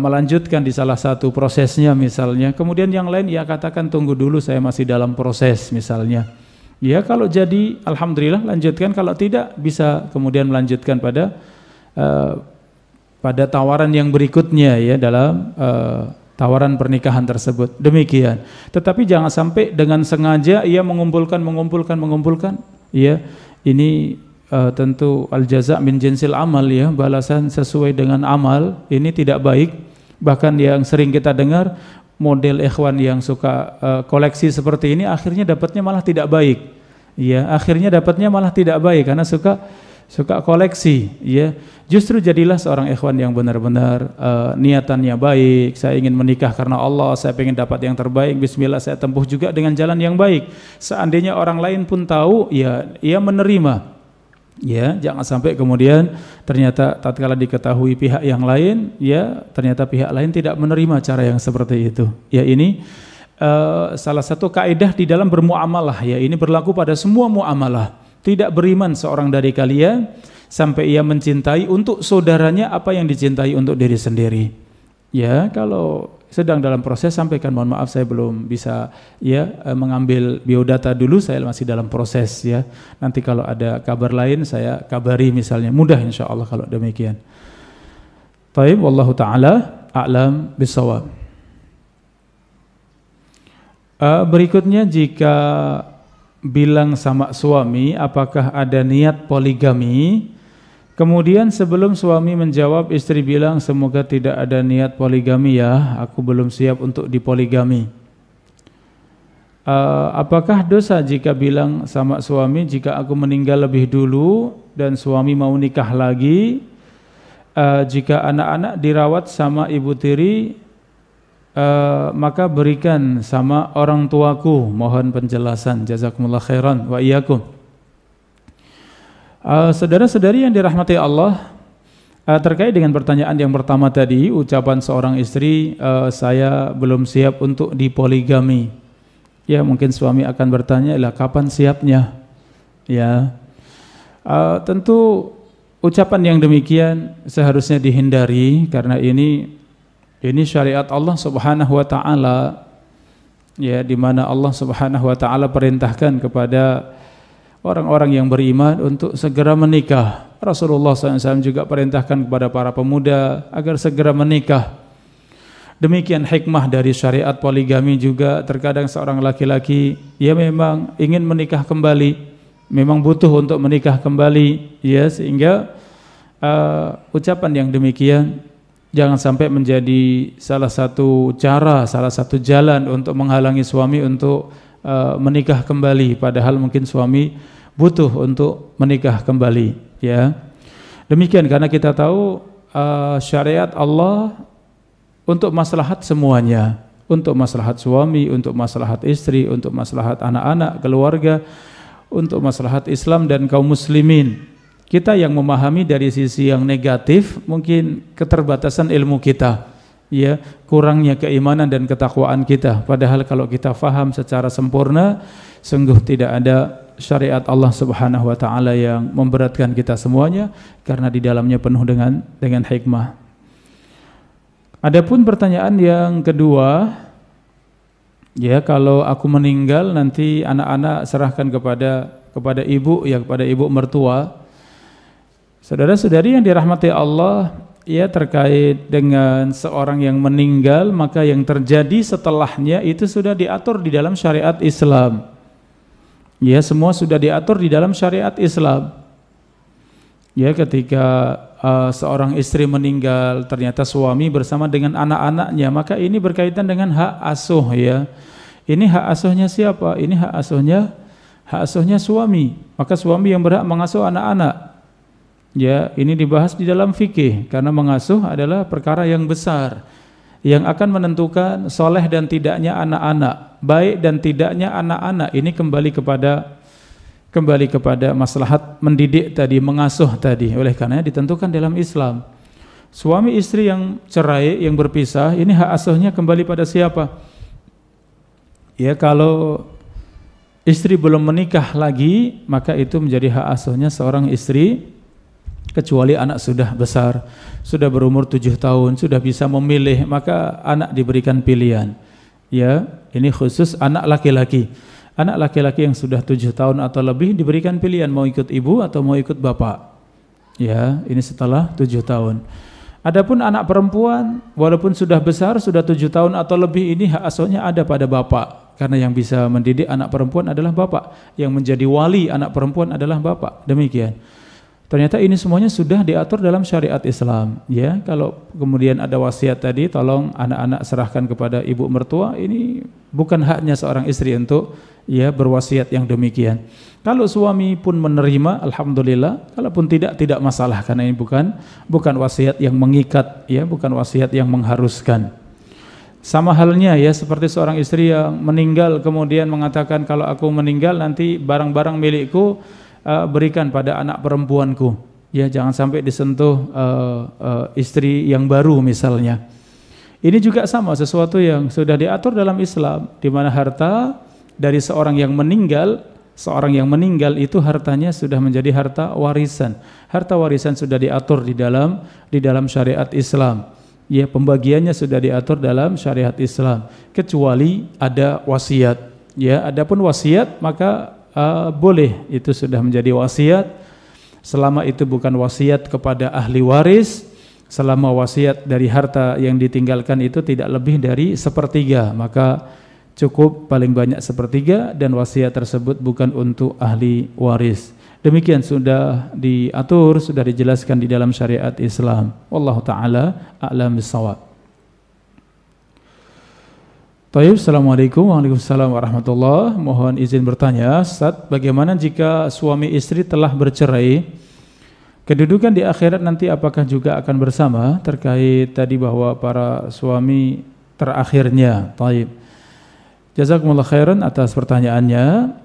melanjutkan di salah satu prosesnya misalnya. Kemudian yang lain ia katakan tunggu dulu, saya masih dalam proses misalnya. Ya, kalau jadi alhamdulillah lanjutkan, kalau tidak bisa kemudian melanjutkan pada tawaran yang berikutnya ya, dalam tawaran pernikahan tersebut. Demikian. Tetapi jangan sampai dengan sengaja ia mengumpulkan ya. Ini tentu al-jaza' min jinsil amal ya, balasan sesuai dengan amal. Ini tidak baik. Bahkan yang sering kita dengar, model ikhwan yang suka koleksi seperti ini akhirnya dapatnya malah tidak baik. Ya, akhirnya dapatnya malah tidak baik karena suka koleksi ya. Justru jadilah seorang ikhwan yang benar-benar niatannya baik. Saya ingin menikah karena Allah, saya ingin dapat yang terbaik. Bismillah, saya tempuh juga dengan jalan yang baik. Seandainya orang lain pun tahu ya, ia menerima. Ya, jangan sampai kemudian ternyata tatkala diketahui pihak yang lain, ya ternyata pihak lain tidak menerima cara yang seperti itu. Ya, ini salah satu kaidah di dalam bermuamalah ya, ini berlaku pada semua muamalah. Tidak beriman seorang dari kalian sampai ia mencintai untuk saudaranya apa yang dicintai untuk diri sendiri. Ya, kalau sedang dalam proses sampaikan mohon maaf saya belum bisa ya mengambil biodata dulu, saya masih dalam proses ya. Nanti kalau ada kabar lain saya kabari misalnya, mudah insyaallah kalau demikian. Baik, wallahu taala a'lam bissawab. Berikutnya, jika bilang sama suami apakah ada niat poligami, kemudian sebelum suami menjawab, istri bilang semoga tidak ada niat poligami ya, aku belum siap untuk dipoligami. Apakah dosa jika bilang sama suami jika aku meninggal lebih dulu dan suami mau nikah lagi, jika anak-anak dirawat sama ibu tiri, maka berikan sama orang tuaku? Mohon penjelasan, jazakumullah khairan wa iyyakum. Saudara-saudari yang dirahmati Allah, terkait dengan pertanyaan yang pertama tadi, ucapan seorang istri, saya belum siap untuk dipoligami. Ya, mungkin suami akan bertanya, lah kapan siapnya? Ya, tentu ucapan yang demikian seharusnya dihindari karena ini syariat Allah Subhanahu wa taala ya, di mana Allah Subhanahu wa taala perintahkan kepada orang-orang yang beriman untuk segera menikah. Rasulullah SAW juga perintahkan kepada para pemuda agar segera menikah. Demikian hikmah dari syariat poligami juga. Terkadang seorang laki-laki ya memang ingin menikah kembali, memang butuh untuk menikah kembali ya, sehingga ucapan yang demikian jangan sampai menjadi salah satu cara, salah satu jalan untuk menghalangi suami untuk menikah kembali, padahal mungkin suami butuh untuk menikah kembali ya. Demikian karena kita tahu syariat Allah untuk maslahat semuanya. untuk maslahat suami, untuk maslahat istri, untuk maslahat anak-anak, keluarga, untuk maslahat Islam dan kaum muslimin. Kita yang memahami dari sisi yang negatif mungkin keterbatasan ilmu kita, ya, kurangnya keimanan dan ketakwaan kita. Padahal kalau kita faham secara sempurna, sungguh tidak ada syariat Allah Subhanahu wa taala yang memberatkan kita semuanya, karena di dalamnya penuh dengan hikmah. Adapun pertanyaan yang kedua, ya, kalau aku meninggal nanti anak-anak serahkan kepada ibu, ya, kepada ibu mertua. Saudara-saudari yang dirahmati Allah, ya, terkait dengan seorang yang meninggal, maka yang terjadi setelahnya itu sudah diatur di dalam syariat Islam. Ya, semua sudah diatur di dalam syariat Islam. Ya, ketika seorang istri meninggal, ternyata suami bersama dengan anak-anaknya, maka ini berkaitan dengan hak asuh, ya. Ini hak asuhnya siapa? Ini hak asuhnya suami. Maka suami yang berhak mengasuh anak-anak. Ya, ini dibahas di dalam fikih, karena mengasuh adalah perkara yang besar yang akan menentukan soleh dan tidaknya anak-anak, baik dan tidaknya anak-anak. Ini kembali kepada maslahat mendidik tadi, mengasuh tadi. Oleh karena ditentukan dalam Islam. Suami istri yang cerai, yang berpisah, ini hak asuhnya kembali pada siapa? Ya, kalau istri belum menikah lagi, maka itu menjadi hak asuhnya seorang istri, kecuali anak sudah besar, sudah berumur 7 tahun, sudah bisa memilih, maka anak diberikan pilihan. Ya, ini khusus anak laki-laki. Anak laki-laki yang sudah 7 tahun atau lebih diberikan pilihan mau ikut ibu atau mau ikut bapak. Ya, ini setelah 7 tahun. Adapun anak perempuan, walaupun sudah besar, sudah 7 tahun atau lebih, ini hak asuhnya ada pada bapak. Karena yang bisa mendidik anak perempuan adalah bapak. Yang menjadi wali anak perempuan adalah bapak. Demikian. Ternyata ini semuanya sudah diatur dalam syariat Islam. Ya, kalau kemudian ada wasiat tadi, tolong anak-anak serahkan kepada ibu mertua, ini bukan haknya seorang istri untuk, ya, berwasiat yang demikian. Kalau suami pun menerima, alhamdulillah. Kalaupun tidak masalah, karena ini bukan wasiat yang mengikat, ya, bukan wasiat yang mengharuskan. Sama halnya, ya, seperti seorang istri yang meninggal kemudian mengatakan, kalau aku meninggal nanti barang-barang milikku berikan pada anak perempuanku. Ya, jangan sampai disentuh istri yang baru misalnya. Ini juga sama, sesuatu yang sudah diatur dalam Islam, di mana harta dari seorang yang meninggal itu hartanya sudah menjadi harta warisan. Harta warisan sudah diatur di dalam syariat Islam. Ya, pembagiannya sudah diatur dalam syariat Islam, kecuali ada wasiat. Ya, adapun wasiat maka boleh, itu sudah menjadi wasiat selama itu bukan wasiat kepada ahli waris, selama wasiat dari harta yang ditinggalkan itu tidak lebih dari 1/3, maka cukup paling banyak 1/3 dan wasiat tersebut bukan untuk ahli waris. Demikian sudah diatur, sudah dijelaskan di dalam syariat Islam. Wallahu taala a'lam bissawab. Taib, assalamualaikum. Waalaikumsalam warahmatullahi. Mohon izin bertanya, Ustaz, bagaimana jika suami istri telah bercerai? Kedudukan di akhirat nanti apakah juga akan bersama? Terkait tadi bahwa para suami terakhirnya. Taib. Jazakumullah khairan atas pertanyaannya.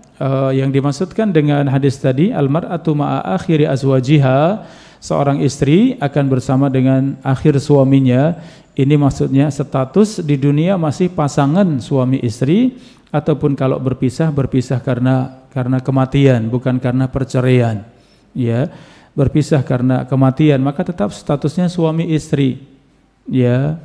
Yang dimaksudkan dengan hadis tadi, al-mar'atu ma'a akhiri azwajiha, seorang istri akan bersama dengan akhir suaminya. Ini maksudnya status di dunia masih pasangan suami istri, ataupun kalau berpisah karena kematian, bukan karena perceraian. Ya, berpisah karena kematian, maka tetap statusnya suami istri. Ya,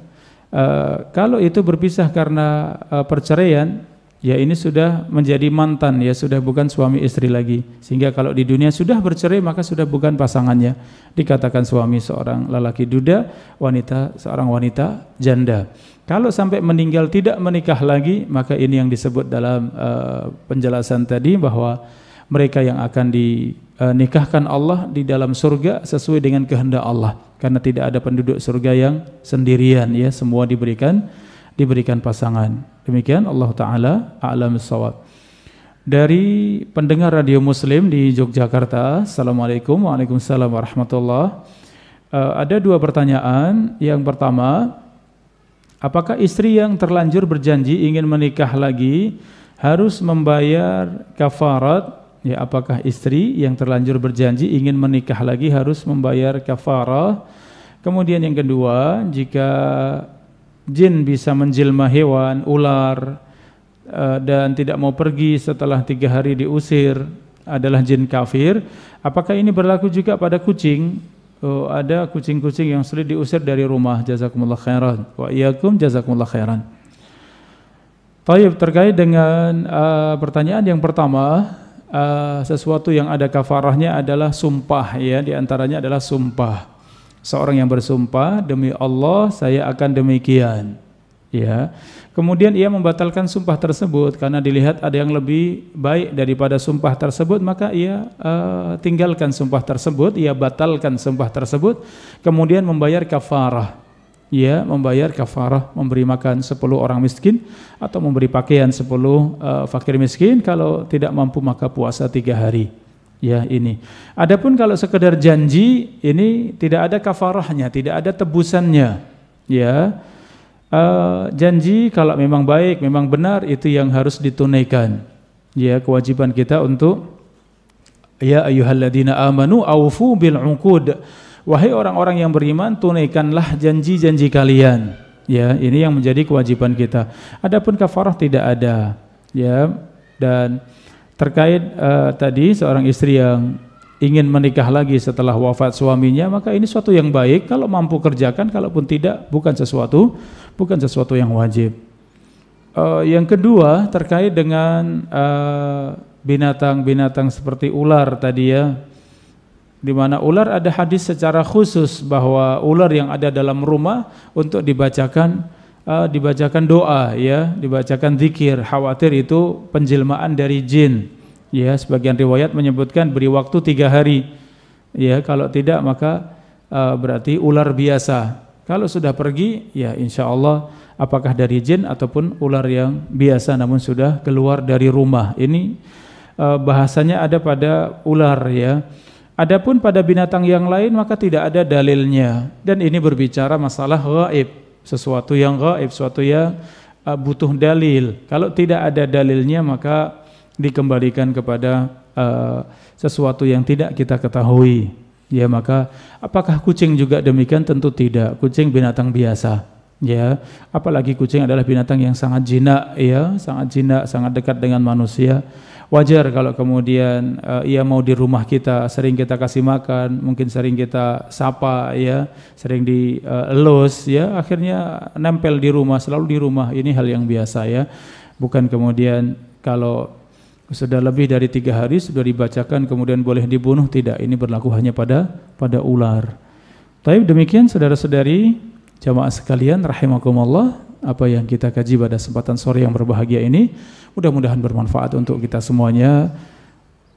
kalau itu berpisah karena perceraian, ya ini sudah menjadi mantan, ya sudah bukan suami istri lagi. Sehingga kalau di dunia sudah bercerai maka sudah bukan pasangannya. Dikatakan suami seorang lelaki duda, wanita seorang wanita janda. Kalau sampai meninggal tidak menikah lagi, maka ini yang disebut dalam penjelasan tadi bahwa mereka yang akan dinikahkan Allah di dalam surga sesuai dengan kehendak Allah. Karena tidak ada penduduk surga yang sendirian, ya semua diberikan pasangan. Demikian, Allah Ta'ala a'lam bissawab. Dari pendengar radio Muslim di Yogyakarta, assalamualaikum. Waalaikumsalam warahmatullahi. Ada 2 pertanyaan. Yang pertama, apakah istri yang terlanjur berjanji ingin menikah lagi harus membayar kafarat? Ya, apakah istri yang terlanjur berjanji ingin menikah lagi harus membayar kafarah? Kemudian yang kedua, jika jin bisa menjelma hewan, ular, dan tidak mau pergi setelah 3 hari diusir, adalah jin kafir, apakah ini berlaku juga pada kucing? Ada kucing-kucing yang sulit diusir dari rumah. Jazakumullah khairan. Wa iyyakum jazakumullah khairan. Baik, terkait dengan pertanyaan yang pertama, sesuatu yang ada kafarahnya adalah sumpah, ya, di antaranya adalah sumpah. Seorang yang bersumpah, demi Allah saya akan demikian, ya. Kemudian ia membatalkan sumpah tersebut karena dilihat ada yang lebih baik daripada sumpah tersebut, maka ia tinggalkan sumpah tersebut, ia batalkan sumpah tersebut, kemudian membayar kafarah. Ya, membayar kafarah, memberi makan 10 orang miskin atau memberi pakaian 10 fakir miskin, kalau tidak mampu maka puasa 3 hari. Ya, ini. Adapun kalau sekedar janji, ini tidak ada kafarahnya, tidak ada tebusannya. Ya. Janji kalau memang baik, memang benar, itu yang harus ditunaikan. Ya, kewajiban kita untuk ya ayyuhalladzina amanu aufu bil uqud. Wahai orang-orang yang beriman, tunaikanlah janji-janji kalian. Ya, ini yang menjadi kewajiban kita. Adapun kafarah tidak ada. Ya, dan terkait tadi seorang istri yang ingin menikah lagi setelah wafat suaminya, maka ini suatu yang baik kalau mampu kerjakan, kalaupun tidak bukan sesuatu yang wajib. Yang kedua terkait dengan binatang-binatang seperti ular tadi, ya, di mana ular ada hadis secara khusus bahwa ular yang ada dalam rumah untuk dibacakan doa, ya, dibacakan zikir, khawatir itu penjelmaan dari jin. Ya, sebagian riwayat menyebutkan beri waktu 3 hari. Ya, kalau tidak maka berarti ular biasa. Kalau sudah pergi, ya insya Allah apakah dari jin ataupun ular yang biasa namun sudah keluar dari rumah. Ini bahasanya ada pada ular, ya. Adapun pada binatang yang lain maka tidak ada dalilnya. Dan ini berbicara masalah gaib, sesuatu yang gaib, sesuatu yang butuh dalil. Kalau tidak ada dalilnya maka dikembalikan kepada sesuatu yang tidak kita ketahui. Ya, maka apakah kucing juga demikian? Tentu tidak. Kucing binatang biasa. Ya, apalagi kucing adalah binatang yang sangat jinak, ya, sangat jinak, sangat dekat dengan manusia. Wajar kalau kemudian ia mau di rumah kita, sering kita kasih makan, mungkin sering kita sapa, ya, sering dielus, ya, akhirnya nempel di rumah, selalu di rumah. Ini hal yang biasa, ya. Bukan kemudian kalau sudah lebih dari 3 hari sudah dibacakan kemudian boleh dibunuh, tidak. Ini berlaku hanya pada ular. Baik, demikian saudara-saudari jamaah sekalian rahimakumullah, apa yang kita kaji pada kesempatan sore yang berbahagia ini, mudah-mudahan bermanfaat untuk kita semuanya.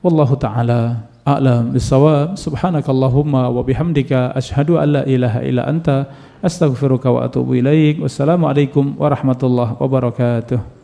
Wallahu taala a'lam bissawab. Subhanakallahumma wa bihamdika asyhadu an la ilaha illa anta astaghfiruka wa atubu ilaik. Wassalamualaikum warahmatullahi wabarakatuh.